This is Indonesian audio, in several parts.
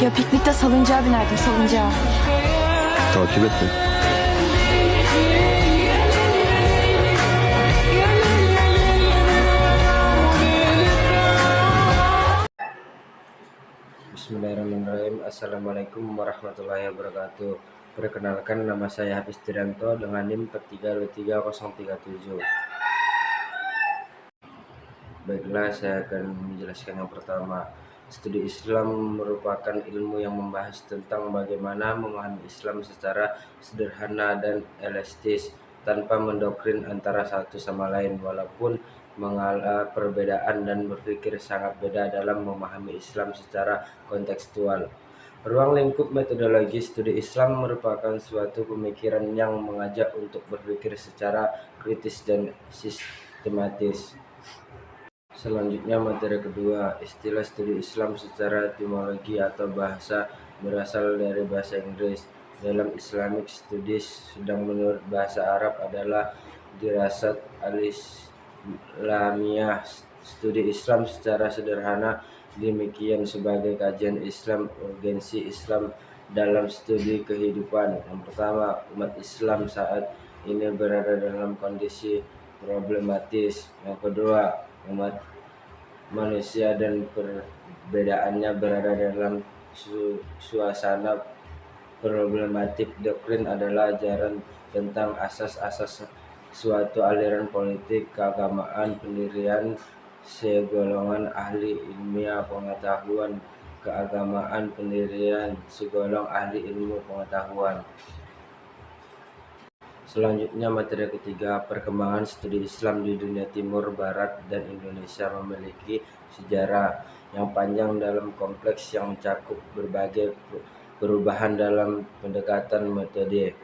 Ya piknikte salıncağa binerdim, salıncağa. Takip et beni. Bismillahirrahmanirrahim. Assalamualaikum warahmatullahi wabarakatuh. Perkenalkan, nama saya Hafiz Trianto dengan NIM 4323037. Baiklah, saya akan menjelaskan yang pertama. Studi Islam merupakan ilmu yang membahas tentang bagaimana memahami Islam secara sederhana dan elastis tanpa mendoktrin antara satu sama lain, walaupun mengalami perbedaan dan berpikir sangat beda dalam memahami Islam secara kontekstual. Ruang lingkup metodologi studi Islam merupakan suatu pemikiran yang mengajak untuk berpikir secara kritis dan sistematis. Selanjutnya, materi kedua, istilah studi Islam secara etimologi atau bahasa berasal dari bahasa Inggris. Dalam Islamic Studies, sedang menurut bahasa Arab adalah dirasat al-Islamiyah. Studi Islam secara sederhana demikian sebagai kajian Islam, urgensi Islam dalam studi kehidupan. Yang pertama, umat Islam saat ini berada dalam kondisi problematis. Yang kedua, umat manusia dan perbedaannya berada dalam suasana problematik. Doktrin adalah ajaran tentang asas-asas suatu aliran politik, keagamaan, pendirian segolongan ahli ilmiah pengetahuan, keagamaan, pendirian segolong ahli ilmu pengetahuan. Selanjutnya, materi ketiga, perkembangan studi Islam di dunia timur, barat, dan Indonesia memiliki sejarah yang panjang dalam kompleks yang mencakup berbagai perubahan dalam pendekatan metode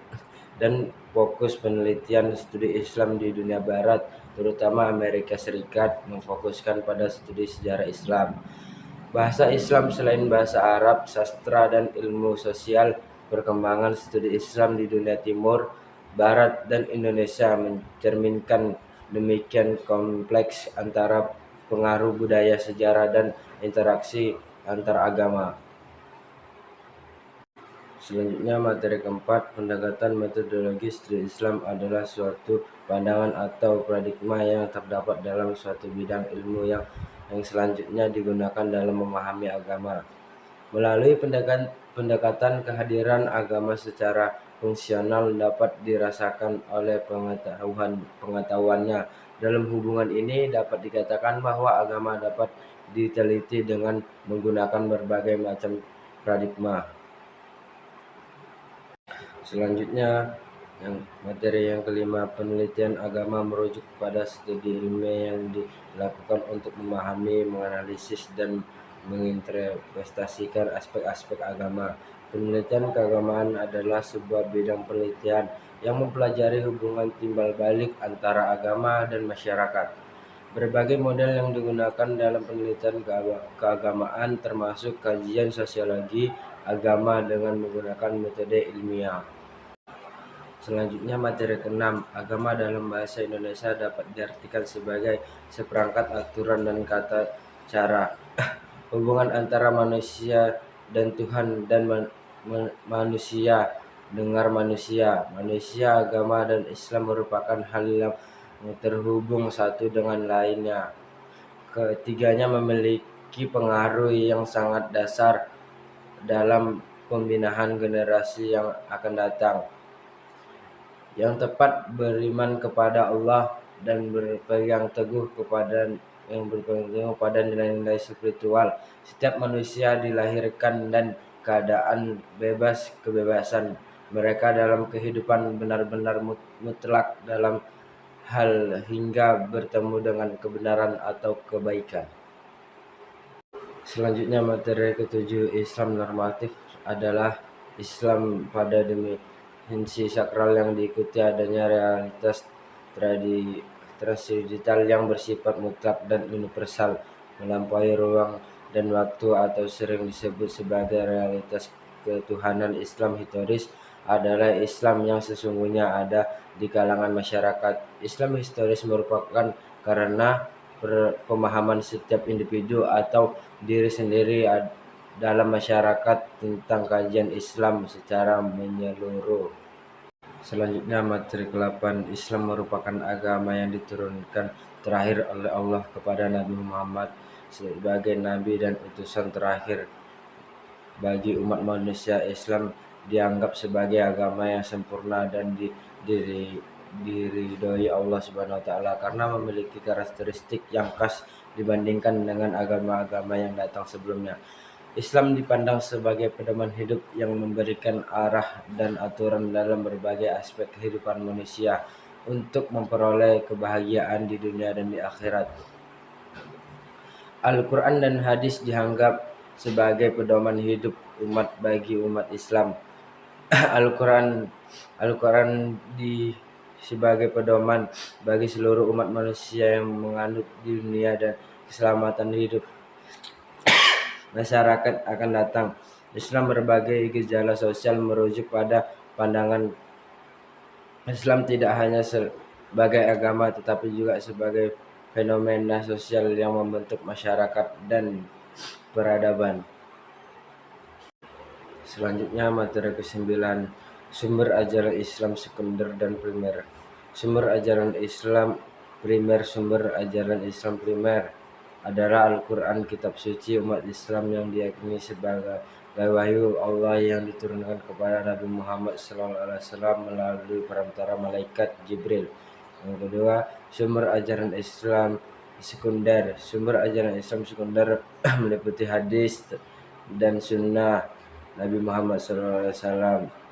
dan fokus penelitian. Studi Islam di dunia barat, terutama Amerika Serikat, memfokuskan pada studi sejarah Islam, bahasa Islam selain bahasa Arab, sastra, dan ilmu sosial. Perkembangan studi Islam di dunia timur, barat, dan Indonesia mencerminkan demikian kompleks antara pengaruh budaya, sejarah, dan interaksi antar agama. Selanjutnya, materi keempat, pendekatan metodologi studi Islam adalah suatu pandangan atau paradigma yang terdapat dalam suatu bidang ilmu yang selanjutnya digunakan dalam memahami agama. Melalui pendekatan kehadiran agama secara fungsional dapat dirasakan oleh pengetahuannya. Dalam hubungan ini dapat dikatakan bahwa agama dapat diteliti dengan menggunakan berbagai macam paradigma. Selanjutnya, materi yang kelima, penelitian agama merujuk pada studi ilmiah yang dilakukan untuk memahami, menganalisis, dan menginterpretasikan aspek-aspek agama. Penelitian keagamaan adalah sebuah bidang penelitian yang mempelajari hubungan timbal balik antara agama dan masyarakat. Berbagai model yang digunakan dalam penelitian keagamaan termasuk kajian sosiologi agama dengan menggunakan metode ilmiah. Selanjutnya, materi ke-6, agama dalam bahasa Indonesia dapat diartikan sebagai seperangkat aturan dan kata cara hubungan antara manusia dan Tuhan dan manusia dengan manusia. Agama, dan Islam merupakan hal yang terhubung satu dengan lainnya. Ketiganya memiliki pengaruh yang sangat dasar dalam pembinaan generasi yang akan datang, yang tepat beriman kepada Allah dan berpegang teguh pada nilai-nilai spiritual. Setiap manusia dilahirkan dan keadaan kebebasan mereka dalam kehidupan benar-benar mutlak dalam hal hingga bertemu dengan kebenaran atau kebaikan. Selanjutnya, materi ke-7, Islam normatif adalah Islam pada dimensi sakral yang diikuti adanya realitas transdigital yang bersifat mutlak dan universal, melampaui ruang dan waktu, atau sering disebut sebagai realitas ketuhanan. Islam historis adalah Islam yang sesungguhnya ada di kalangan masyarakat. Islam historis merupakan karena pemahaman setiap individu atau diri sendiri dalam masyarakat tentang kajian Islam secara menyeluruh. Selanjutnya materi ke-8, Islam merupakan agama yang diturunkan terakhir oleh Allah kepada Nabi Muhammad sebagai nabi dan utusan terakhir. Bagi umat manusia, Islam dianggap sebagai agama yang sempurna dan diridhoi Allah Subhanahu wa taala karena memiliki karakteristik yang khas dibandingkan dengan agama-agama yang datang sebelumnya. Islam dipandang sebagai pedoman hidup yang memberikan arah dan aturan dalam berbagai aspek kehidupan manusia untuk memperoleh kebahagiaan di dunia dan di akhirat. Al-Quran dan hadis dianggap sebagai pedoman hidup bagi umat Islam. Al-Quran sebagai pedoman bagi seluruh umat manusia yang menganut di dunia dan keselamatan hidup masyarakat akan datang. Islam berbagai gejala sosial merujuk pada pandangan Islam tidak hanya sebagai agama tetapi juga sebagai fenomena sosial yang membentuk masyarakat dan peradaban. Selanjutnya materi ke-9, sumber ajaran Islam sekunder dan primer. Sumber ajaran Islam primer adalah Al-Quran, kitab suci umat Islam yang diyakini sebagai wahyu Allah yang diturunkan kepada Nabi Muhammad SAW melalui perantara malaikat Jibril. Yang kedua, sumber ajaran Islam sekunder. Sumber ajaran Islam sekunder meliputi hadis dan sunnah Nabi Muhammad SAW.